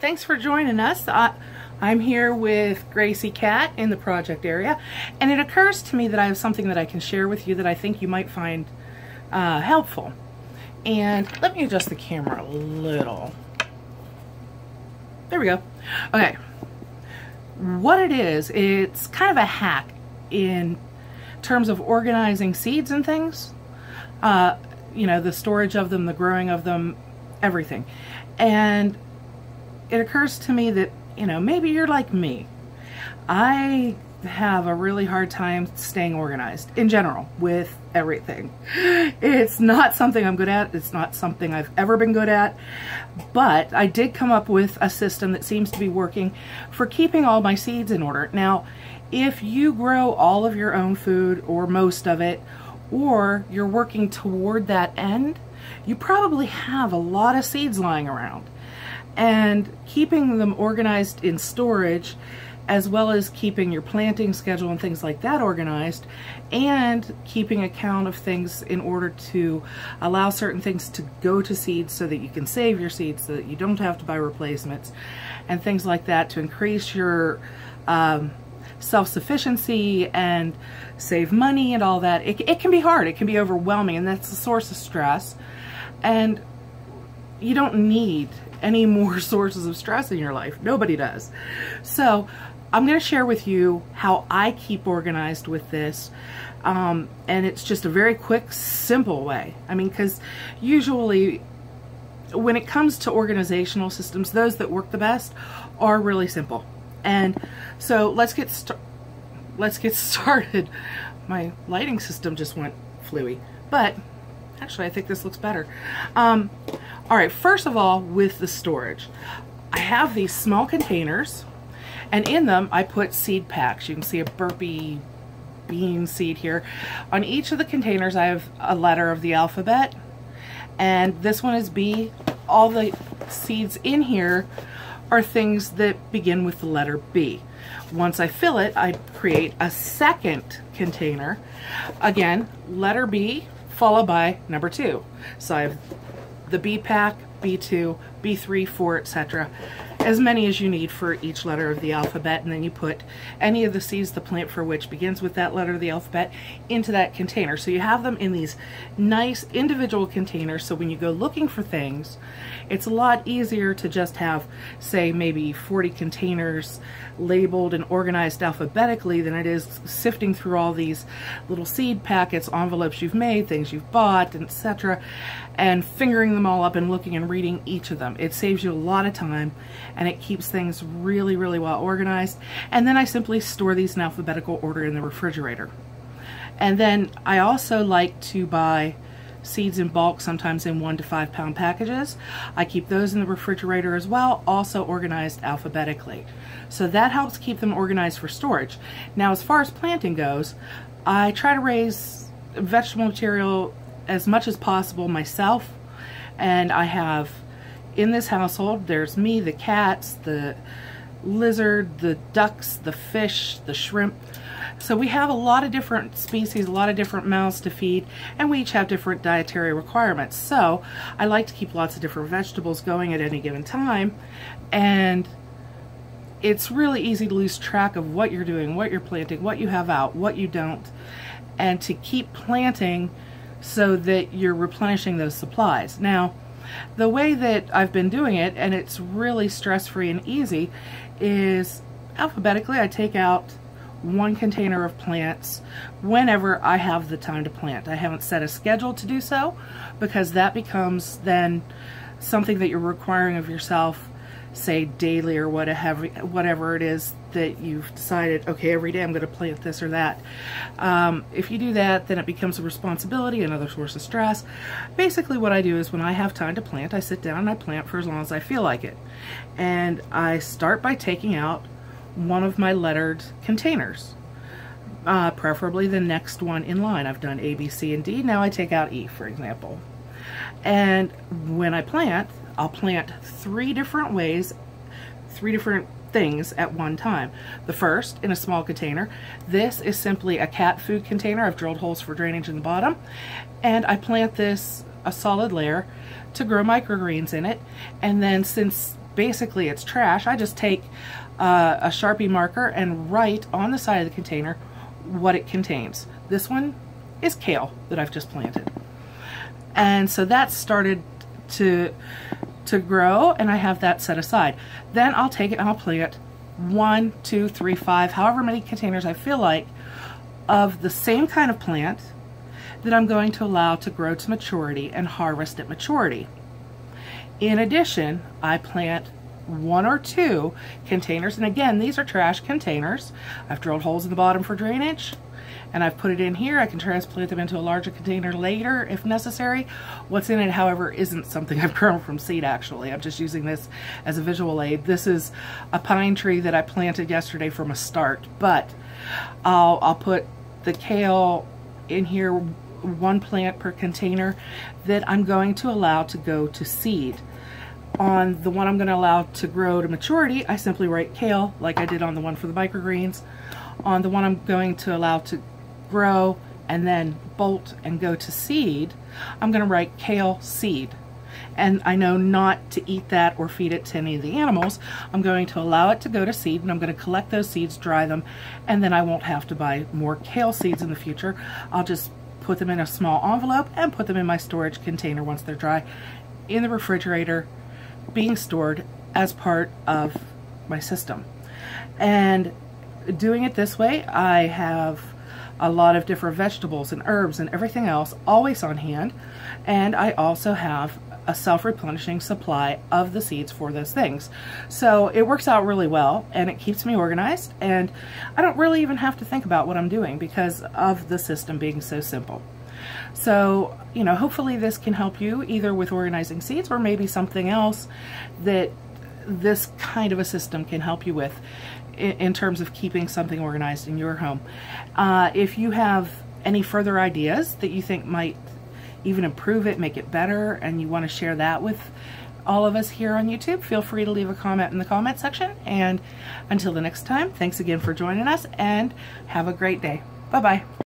Thanks for joining us. I'm here with Gracie Cat in the project area, and it occurs to me that I have something that I can share with you that I think you might find helpful. And let me adjust the camera a little. There we go. Okay. What it is, it's kind of a hack in terms of organizing seeds and things. You know, the storage of them, the growing of them, everything. And it occurs to me that, you know, maybe you're like me. I have a really hard time staying organized in general with everything. It's not something I'm good at. It's not something I've ever been good at. But I did come up with a system that seems to be working for keeping all my seeds in order. Now, if you grow all of your own food or most of it, or you're working toward that end, you probably have a lot of seeds lying around. And keeping them organized in storage, as well as keeping your planting schedule and things like that organized, and keeping account of things in order to allow certain things to go to seeds so that you can save your seeds, so that you don't have to buy replacements, and things like that to increase your self-sufficiency and save money and all that. It can be hard, it can be overwhelming, and that's a source of stress. And you don't need any more sources of stress in your life. Nobody does. So I'm going to share with you how I keep organized with this. And it's just a very quick, simple way. I mean, because usually when it comes to organizational systems, those that work the best are really simple. And so let's get started. My lighting system just went fluey, but actually I think this looks better. All right, first of all, with the storage, I have these small containers, and in them I put seed packs. You can see a burpee bean seed here. On each of the containers I have a letter of the alphabet, and this one is B. All the seeds in here are things that begin with the letter B. Once I fill it, I create a second container. Again, letter B followed by number 2. So I have the B pack, B2, B3, 4, etc. As many as you need for each letter of the alphabet, and then you put any of the seeds the plant for which begins with that letter of the alphabet into that container. So you have them in these nice individual containers, so when you go looking for things, it's a lot easier to just have, say, maybe 40 containers labeled and organized alphabetically than it is sifting through all these little seed packets, envelopes you've made, things you've bought, etc., and fingering them all up and looking and reading each of them. It saves you a lot of time, and it keeps things really, really well organized. And then I simply store these in alphabetical order in the refrigerator. And then I also like to buy seeds in bulk, sometimes in 1 to 5 pound packages. I keep those in the refrigerator as well, also organized alphabetically. So that helps keep them organized for storage. Now, as far as planting goes, I try to raise vegetable material as much as possible myself, and I have in this household, there's me, the cats, the lizard, the ducks, the fish, the shrimp. So we have a lot of different species, a lot of different mouths to feed, and we each have different dietary requirements. So I like to keep lots of different vegetables going at any given time, and it's really easy to lose track of what you're doing, what you're planting, what you have out, what you don't, and to keep planting so that you're replenishing those supplies. Now, the way that I've been doing it, and it's really stress-free and easy, is alphabetically I take out 1 container of plants whenever I have the time to plant. I haven't set a schedule to do so, because that becomes then something that you're requiring of yourself, say daily or whatever it is that you've decided, okay, every day I'm going to plant this or that. If you do that, then it becomes a responsibility, another source of stress. Basically what I do is when I have time to plant, I sit down and I plant for as long as I feel like it. And I start by taking out one of my lettered containers, preferably the next one in line. I've done A, B, C, and D. Now I take out E, for example. And when I plant, I'll plant 3 different ways, 3 different things at one time. The first, in a small container. This is simply a cat food container. I've drilled holes for drainage in the bottom, and I plant this a solid layer to grow microgreens in it. And then, since basically it's trash, I just take a Sharpie marker and write on the side of the container what it contains. This one is kale that I've just planted. And so that started to grow, and I have that set aside. Then I'll take it and I'll plant 1, 2, 3, 5, however many containers I feel like of the same kind of plant that I'm going to allow to grow to maturity and harvest at maturity. In addition, I plant 1 or 2 containers, and again, these are trash containers. I've drilled holes in the bottom for drainage, and I've put it in here. I can transplant them into a larger container later if necessary. What's in it, however, isn't something I've grown from seed actually. I'm just using this as a visual aid. This is a pine tree that I planted yesterday from a start, but I'll put the kale in here, 1 plant per container that I'm going to allow to go to seed. On the one I'm going to allow to grow to maturity, I simply write kale like I did on the one for the microgreens. On the one I'm going to allow to grow and then bolt and go to seed, I'm going to write kale seed. And I know not to eat that or feed it to any of the animals. I'm going to allow it to go to seed, and I'm going to collect those seeds, dry them, and then I won't have to buy more kale seeds in the future. I'll just put them in a small envelope and put them in my storage container once they're dry in the refrigerator, being stored as part of my system. And doing it this way, I have a lot of different vegetables and herbs and everything else always on hand, and I also have a self-replenishing supply of the seeds for those things. So it works out really well, and it keeps me organized, and I don't really even have to think about what I'm doing because of the system being so simple. So, you know, hopefully this can help you either with organizing seeds or maybe something else that this kind of a system can help you with in terms of keeping something organized in your home. If you have any further ideas that you think might even improve it, make it better, and you want to share that with all of us here on YouTube, feel free to leave a comment in the comment section. And until the next time, thanks again for joining us, and have a great day. Bye-bye.